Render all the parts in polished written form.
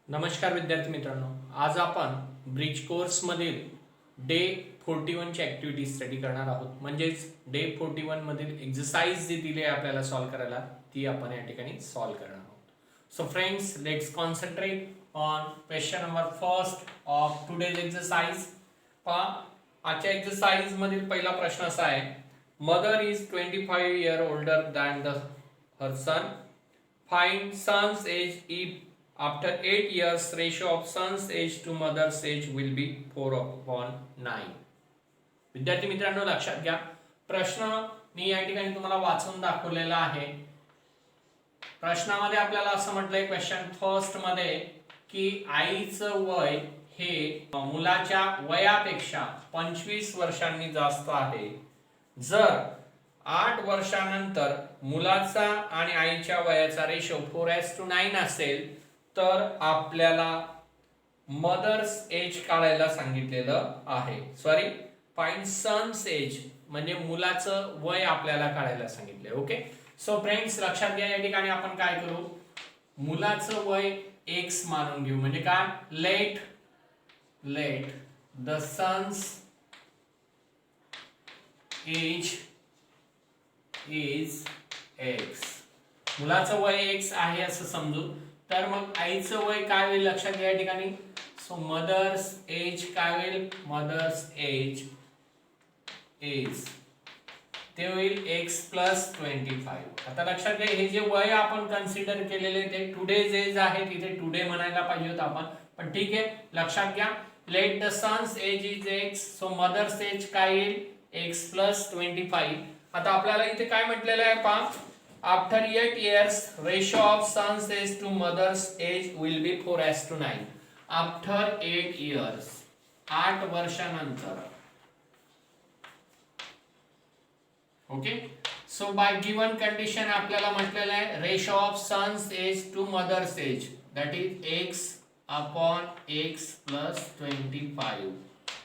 नमस्कार विद्यार्थी मित्रांनो, आज आपण ब्रिज कोर्स मधील डे 41 ची ऍक्टिव्हिटी स्टडी करणार आहोत. म्हणजेच डे 41 मधील एक्सरसाइज जी दिली आहे आपल्याला सॉल्व्ह करायला ती आपण या ठिकाणी सॉल्व्ह करणार आहोत. So friends, let's concentrate on question number first of today's exercise. पहा, आजच्या एक्सरसाइज मधील पहिला प्रश्न असा आहे, mother is 25 years older than her son. Find son's age if after 8 years ratio of son's age to mother's age will be 4/9. विद्यार्थी मित्रांनो, लक्षात घ्या, प्रश्न मी या ठिकाणी तुम्हाला वाचून दाखवलेला आहे. प्रश्नामध्ये आपल्याला असं म्हटलंय क्वेश्चन फर्स्ट मध्ये की आईचं वय हे मुलाच्या वयापेक्षा 25 वर्षांनी जास्त आहे. जर 8 वर्षानंतर मुलाचा आणि आईच्या वयाचा रेशो 4:9 असेल तर आपल्याला मदर्स एज काढायला सांगितलेलं आहे. सॉरी, फाइंड सन्स एज म्हणजे मुलाचं वय आपल्याला काढायला सांगितले. ओके, सो फ्रेंड्स, लक्षात घ्या, या ठिकाणी आपण काय करू, मुलाचं वय x मानून घेऊ. म्हणजे काय, let the son's age is x. मुलाचं वय x आहे असं समजू. तर मग आईचं वय काय होईल लक्षात घ्या या ठिकाणी. सो मदर्स एज काय होईल, मदर्स एज इज ते होईल x + 25. आता लक्षात घ्या, हे जे वय आपण कन्सिडर केलेले ते टुडेज एज आहे, तिथे टुडे म्हणायला पाहिजे होतं आपण, पण ठीक आहे. लक्षात घ्या, let the son's age is x. So mother's age काय येईल, x + 25. आता आपल्याला इथे काय म्हटलेलं आहे पहा, after 8 years ratio of son's age to mother's age will be 4:9. After 8 years 8 वर्षानंतर. Okay, so by given condition आपल्याला म्हटलेलं आहे ratio of son's age to mother's age that is x/x + 25.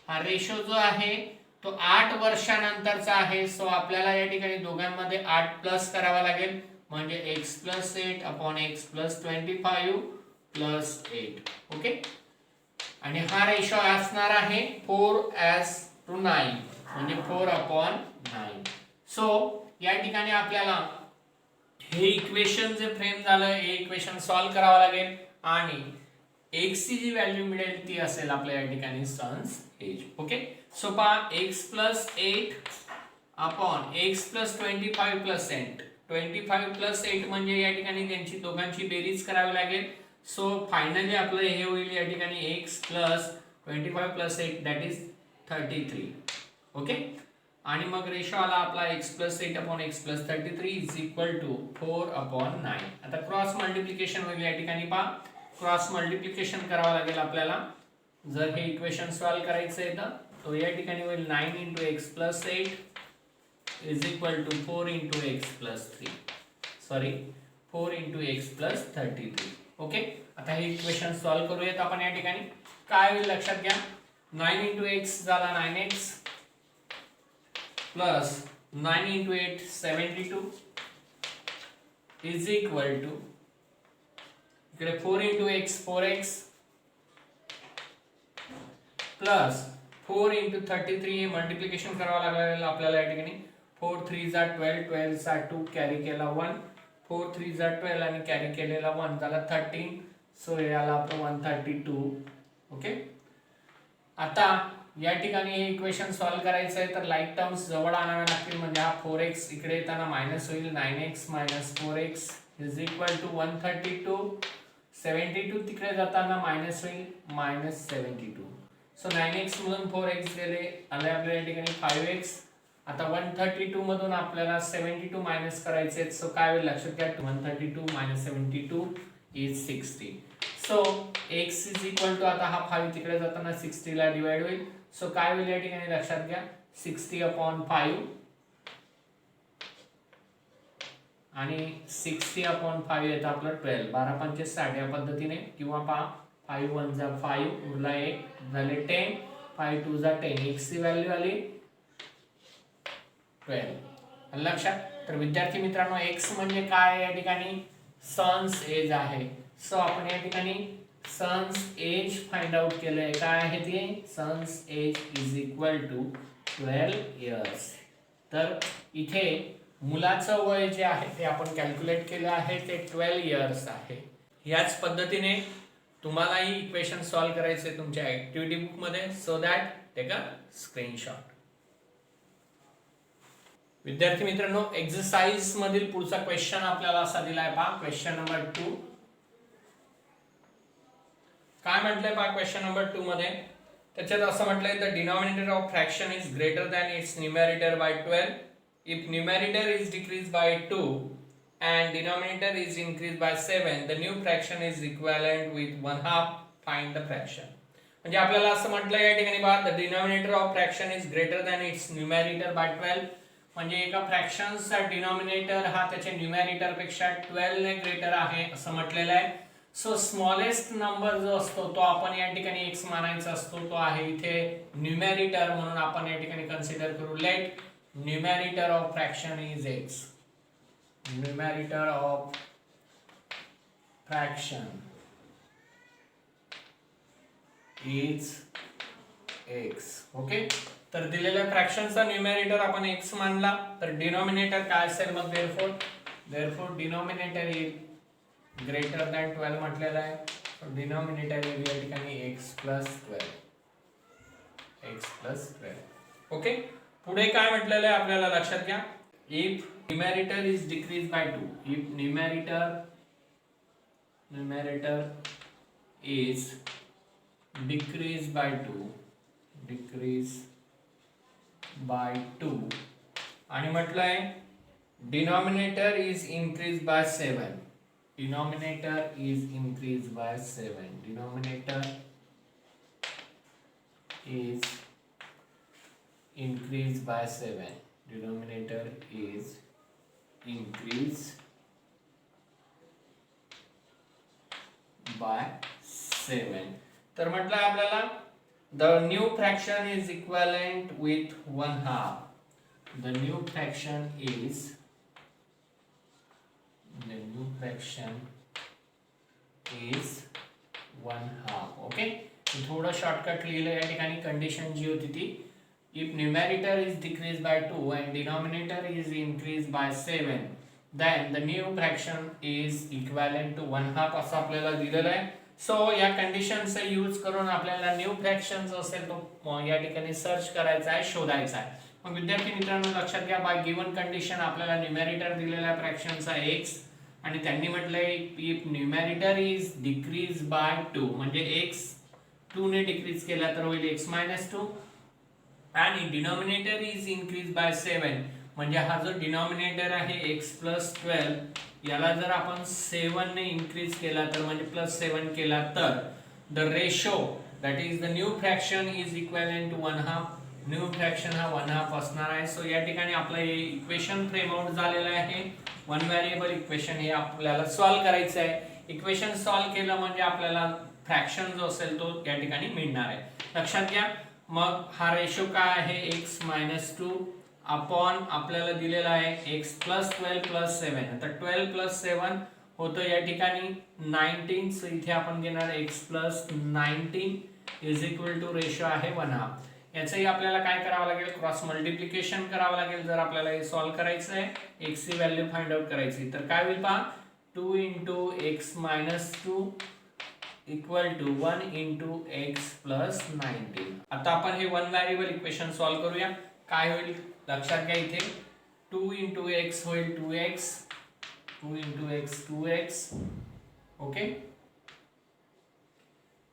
हा रेशो जो आहे तो 8 वर्षानंतरचा आहे. सो आपल्याला या ठिकाणी दोघांमध्ये 8 प्लस करावा लागेल, म्हणजे x + 8/x + 25 + 8. ओके, आणि हा रेशो असणार आहे 4:9 म्हणजे 4/9. सो या ठिकाणी आपल्याला हे इक्वेशन जे फ्रेम झालं हे इक्वेशन सॉल्व्ह करावं लागेल आणि x ची जी व्हॅल्यू मिळेल ती असेल आपल्या या ठिकाणी सन्स एज. ओके, सो पहा, x + 8/x + 25 + 8. 25 + 8 म्हणजे या ठिकाणी त्यांची दोघांची बेरीज करावी लागेल. सो फायनली आपलं हे होईल या ठिकाणी x + 25 + 8 दॅट इज 33. ओके, आणि मग रेशो आला आपला x + 8/x + 33 = 4/9. आता क्रॉस मल्टिप्लिकेशन होईल या ठिकाणी. पहा, क्रॉस मल्टिप्लिकेशन करावं लागेल आपल्याला जर हे इक्वेशन सॉल्व्ह करायचं आहे तर या ठिकाणी होईल 9 × x + 8 = 4 × x + 3. Sorry, 4 × x + 33. Okay, आता हे इक्वेशन सॉल्व्ह करूयात आपण. या ठिकाणी काय होईल लक्षात घ्या, 9 × x झाला 9x प्लस 9 × 8 72 = इकडे 4 × x 4x प्लस 4 × 33 हे मल्टिप्लिकेशन करावं लागेल आपल्याला या ठिकाणी. 4 3 = 12, 12 चा 2 कॅरी केला 1, 4 3 = 12 आणि कॅरी केलेला 1 झाला 13. सो हे आला आपलं 132. ओके, आता या ठिकाणी हे इक्वेशन सॉल्व्ह करायचं आहे तर लाईक टर्म्स जवळ आणाव्या लागतील. म्हणजे हा 4x इकडे येताना मायनस होईल, 9x - 4x = 132. 72 तिकडे जाताना मायनस होईल, -72. सो 9x मधून 4x गेले, आले आपल्या या ठिकाणी 5x. आता 132 मधून आपल्याला 72 मायनस करायचे. सो काय होईल लक्षात घ्या, 132 - 72 = 60. सो x = आता हा 5 तिकडे जाताना 60 ला डिवाइड होईल. सो काय होईल या ठिकाणी लक्षात घ्या, 60/5 आणि 60/5 येतं आपलं 12. 12 पंचे 60 या पद्धतीने, किंवा पहा 5 1 = 5 उरला 1 झाले 10, 5 2 = 10. x ची व्हॅल्यू आली 12. लक्षात. तर विद्यार्थी मित्रांनो, x म्हणजे काय या ठिकाणी सन्स एज आहे. सो आपण या ठिकाणी सन्स एज फाइंड आउट केलंय. काय आहे ते? Son's age is equal to 12 years. तर इथे मुलाचं वय जे आहे ते आपण कॅल्क्युलेट केलं आहे, ते 12 इयर्स आहे. याच पद्धतीने तुम्हालाही इक्वेशन सॉल्व्ह करायचे तुमच्या ऍक्टिव्हिटी बुक मध्ये. So that take a screenshot. विद्यार्थी मित्रांनो, एक्सरसाइज मधील पुढचा क्वेश्चन आपल्याला असा दिलाय पहा. Question number 2. काय म्हटलंय पहा क्वेश्चन नंबर 2 मध्ये? त्याच्यात असं म्हटलंय, the denominator of fraction is greater than it's numerator bye 12 if numerator is decrease by 2 and denominator is increased by 7, the new fraction is equivalent with 1/2. Find the fraction. म्हणजे आपल्याला असं म्हटलंय या ठिकाणी पहा, the denominator of fraction is greater than it's numerator bye 12. म्हणजे एका फ्रॅक्शनचा denominator हा त्याच्या न्यूमरेटर पेक्षा 12 ने ग्रेटर आहे असं म्हटलेलं आहे. सो स्मॉलेस्ट नंबर जो असतो तो आपण या ठिकाणी x मानायचा असतो, तो आहे इथे न्यूमरेटर, म्हणून आपण या ठिकाणी कन्सिडर करू let numerator of fraction is x. Numerator of fraction is x. ओके, तर दिलेल्या फ्रॅक्शनचा न्यूमरेटर आपण x मानला, तर डिनॉमिनेटर काय असेल मग? therefore denominator is greater than 12 म्हटलेला आहे. डिनॉमिनेटर येईल या ठिकाणी x plus 12. ओके, पुढे काय म्हटलेलं आहे आपल्याला लक्षात घ्या. if numerator is decreased by 2, if numerator is decreased by 2 आणि म्हटलंय denominator is increased by 7. Denominator is increased by 7. Denominator is increased by 7. Denominator is increase by 7. तर म्हटलं आपल्याला the new fraction is equivalent with 1/2. The new fraction is one half. Okay, थोडं shortcut लिहिलं या ठिकाणी. Condition जी होती ती, if numerator is decreased by 2 and denominator is increased by 7, then the new fraction is equivalent to 1/2 असं आपल्याला दिलेलं आहे. सो या कंडिशनचा यूज करून आपल्याला न्यू फ्रॅक्शन जो असेल तो या ठिकाणी सर्च करायचा आहे, शोधायचा आहे. मग विद्यार्थी मित्रांनो लक्षात घ्या, बाय गिवन कंडिशन आपल्याला न्यूमरेटर दिलेला फ्रॅक्शनचा x आणि त्यांनी म्हटलंय if numerator is decrease by 2, म्हणजे x 2 ने डिक्रीज केला तर होईल x - 2 आणि डिनॉमिनेटर इज इन्क्रीज बाय 7, म्हणजे हा जो डिनॉमिनेटर आहे x plus 12 याला जर आपण 7 ने इन्क्रीज केला तर म्हणजे +7 केला तर the ratio that is the new fraction is equivalent to 1/2. New fraction हा 1/2 असणार आहे. सो या ठिकाणी आपलं हे इक्वेशन फ्रेम आउट झालेलं आहे. वन व्हेरिएबल इक्वेशन हे आपल्याला सॉल्व्ह करायचं आहे. इक्वेशन सॉल्व्ह केलं म्हणजे आपल्याला फ्रॅक्शन जो असेल तो या ठिकाणी मिळणार आहे. लक्षात घ्या, मग हा रेशो काय आहे? x - 2 अपॉन आपल्याला दिलेला आहे x plus 12 plus 7. आता 12 plus 7 होतं या ठिकाणी 19. सो इथे आपण घेणार x plus 19 is equal to ratio आहे 1/2. याचंही आपल्याला काय करावं लागेल? क्रॉस मल्टिप्लिकेशन करावं लागेल जर आपल्याला हे सॉल्व्ह करायचं आहे, x ची व्हॅल्यू फाइंड आउट करायची. तर काय होईल पहा, 2 × x - 2 equal to 1 × x plus 19. आता आपण हे वन व्हेरिएबल इक्वेशन सॉल्व्ह करूया. काय होईल लक्षात घ्या, इथे 2 × x होईल 2x, 2 × x 2x. Okay,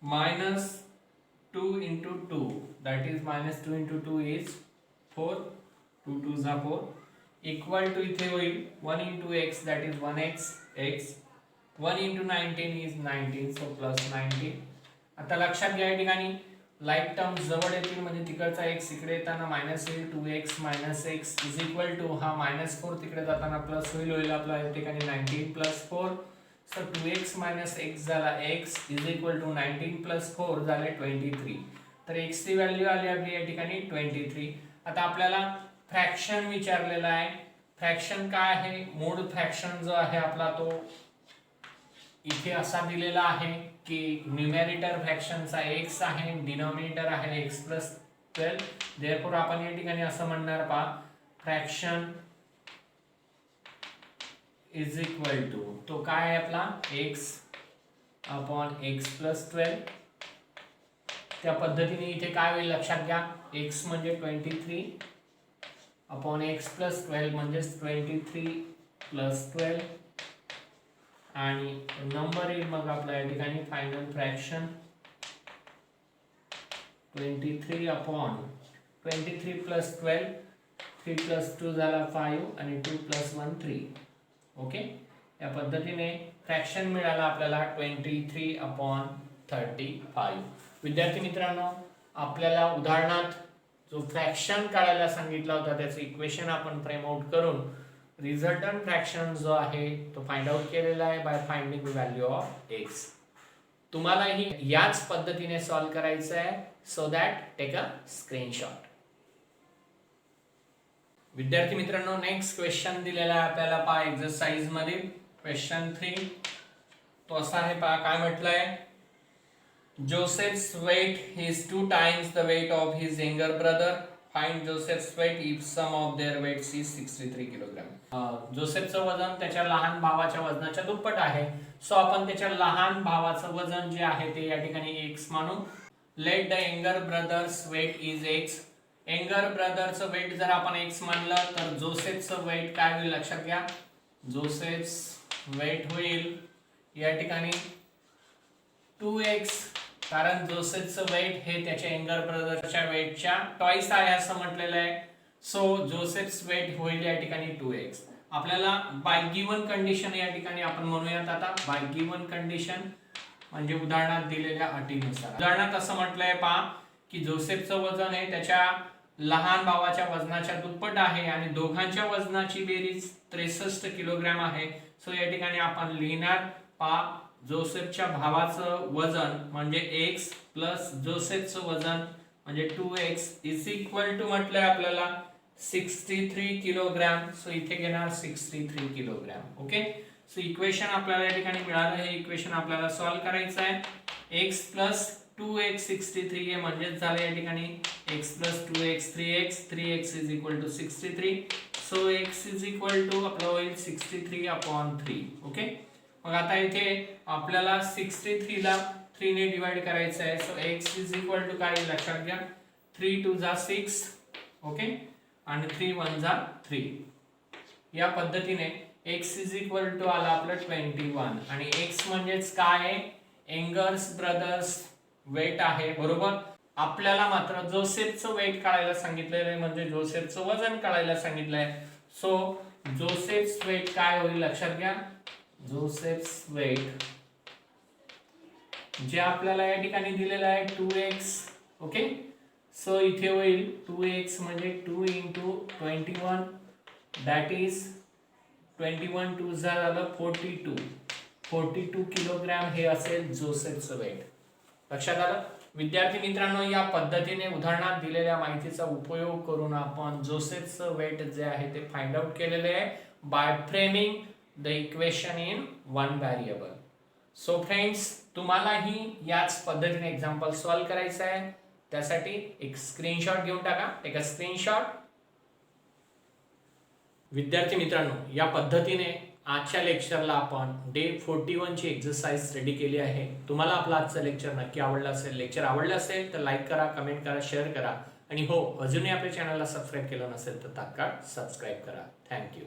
minus 2 × 2, that is -2 × 2 is 4, 2 2s are 4, equal to इथे होईल 1 × x, that is 1x x, 1 × 19 is 19, so plus 19. आता लक्षात घ्या, या ठिकाणी लाईक टर्म जवळ येतील म्हणजे तिकडचा x इकडे येताना मायनस होईल, 2x - x is equal to हा -4 तिकडे जाताना प्लस होईल आपला या ठिकाणी 19 + 4. सो 2x - x झाला x इज इक्वल टू 19 + 4 झाले 23. तर x ची व्हॅल्यू आली आपली या ठिकाणी 23. आता आपल्याला फ्रॅक्शन विचारलेला आहे. फ्रॅक्शन काय आहे? मूळ फ्रॅक्शन जो आहे आपला तो इथे असा दिलेला आहे की न्यूमरेटर फ्रॅक्शनचा x आहे, डिनॉमिनेटर आहे x प्लस 12. देअरफॉर आपण या ठिकाणी असं म्हणणार पहा फ्रॅक्शन इज इक्वल टू तो काय आहे आपला x अपॉन x प्लस 12. त्या पद्धतीने इथे काय होईल लक्षात घ्या, x म्हणजे 23 अपॉन x प्लस 12 म्हणजे 23 प्लस 12 आणि नंबर येईल मग आपल्या या ठिकाणी final fraction 23 upon 23 plus 12, 3 plus 2 झाला 5 आणि 2 प्लस 1 3. ओके, या पद्धतीने फ्रॅक्शन मिळाला आपल्याला 23 अपॉन 35. विद्यार्थी मित्रांनो, आपल्याला उदाहरणात जो फ्रॅक्शन काढायला सांगितला होता त्याचं इक्वेशन आपण फ्रेम आउट करून रिझल्टंट फ्रॅक्शन जो आहे तो फाइंड आउट केलेला आहे by finding the value of x. तुम्हालाही याच पद्धतीने सॉल्व करायचं आहे, so that take a screenshot. विद्यार्थी मित्रांनो, नेक्स्ट क्वेश्चन दिलेला आहे आपल्याला पहा एक्सरसाइज मध्ये क्वेश्चन 3. तो असा आहे पहा, काय म्हटलंय, Joseph's weight is 2 times the weight of his younger brother. Find Joseph's weight if sum of their weights is 63 kilogram. जोसेफचं वजन त्याच्या लहान भावाच्या वजनाच्या दुप्पट आहे. सो आपण त्याच्या लहान भावाचं वजन जे आहे ते या ठिकाणी x मानू. Let the younger brothers weight is x. Younger ब्रदरचं वेट जर आपण x मानलं तर जोसेफचं वेट काय होईल लक्षात घ्या, जोसेफ्स वेट होईल या ठिकाणी 2x, कारण जोसेफचं वेट हे त्याच्या यंगर ब्रदरच्या वेटच्या ट्वाइस आहे असं म्हटलेलं आहे. सो जोसेफ्स वेट होईल या ठिकाणी 2x. आपल्याला बाय गिवन कंडिशन या ठिकाणी आपण म्हणूयात आता बाय गिवन कंडिशन म्हणजे उदाहरणात दिलेल्या अटीनुसार. उदाहरणात असं म्हटलंय पहा की जोसेफचं वजन हे त्याच्या लहान भावाच्या वजनाच्या दुप्पट आहे आणि दोघांच्या वजनाची बेरीज 63 किलोग्राम आहे. सो या ठिकाणी आपण लिहिणार पहा जोसेफच्या भावाचं वजन म्हणजे x प्लस जोसेफचं वजन म्हणजे 2x इज इक्वल टू म्हटलंय आपल्याला 63 किलोग्राम. सो इथे घेणार 63 किलोग्राम. ओके, सो इक्वेशन आपल्याला या ठिकाणी मिळालं, हे इक्वेशन आपल्याला सॉल्व करायचं आहे. x प्लस 2x 63 हे म्हणजेच झालं या ठिकाणी x plus 2x 3x, 3x is equal to 63. So x is equal to आपलं होईल 63 अपॉन 3. ओके, मग आता इथे आपल्याला 63 ला 3 ने डिवाइड करायचं आहे. So x is equal to काय लक्षात घ्या, 3 2 जा 6. ओके, आणि 3 1 जा 3. या पद्धतीने x इज इक्वल टू आला आपलं 21 आणि x म्हणजेच काय आहे, यंगर्स ब्रदर्स वेट आहे बरोबर. आपल्याला मात्र जोसेफचं वेट काढायला सांगितलेलं आहे म्हणजे जोसेफचं वजन काढायला सांगितलं आहे. सो जोसेफ्स वेट काय होईल लक्षात घ्या, जोसेफ्स वेट जे आपल्याला या ठिकाणी दिलेलं आहे 2x. ओके, सो इथे होईल 2x म्हणजे 2 into 21 दॅट इज 21 2 झालं 42 किलोग्राम हे असेल जोसेफचं वेट. लक्षात आलं विद्यार्थी मित्रांनो, या पद्धतीने उदाहरणात दिलेल्या माहितीचा उपयोग करून आपण जोसेफचं वेट जे आहे ते फाइंड आउट केलेले आहे by framing the equation in one variable. So friends, तुम्हालाही याच पद्धतीने एक्झाम्पल सॉल्व करायचं आहे. त्यासाठी एक स्क्रीनशॉट घेऊन टाका, एक स्क्रीनशॉट. विद्यार्थी मित्रांनो, या पद्धतीने आजच्या लेक्चरला आपण डे 41 ची एक्सरसाइज रेडी केली आहे. तुम्हाला आपला आजचं लेक्चर नक्की आवडलं असेल. लेक्चर आवडलं असेल तर लाईक करा, कमेंट करा, शेअर करा आणि हो, अजूनही आपल्या चॅनलला सबस्क्राईब केलं नसेल तर तात्काळ सबस्क्राईब करा. थँक्यू.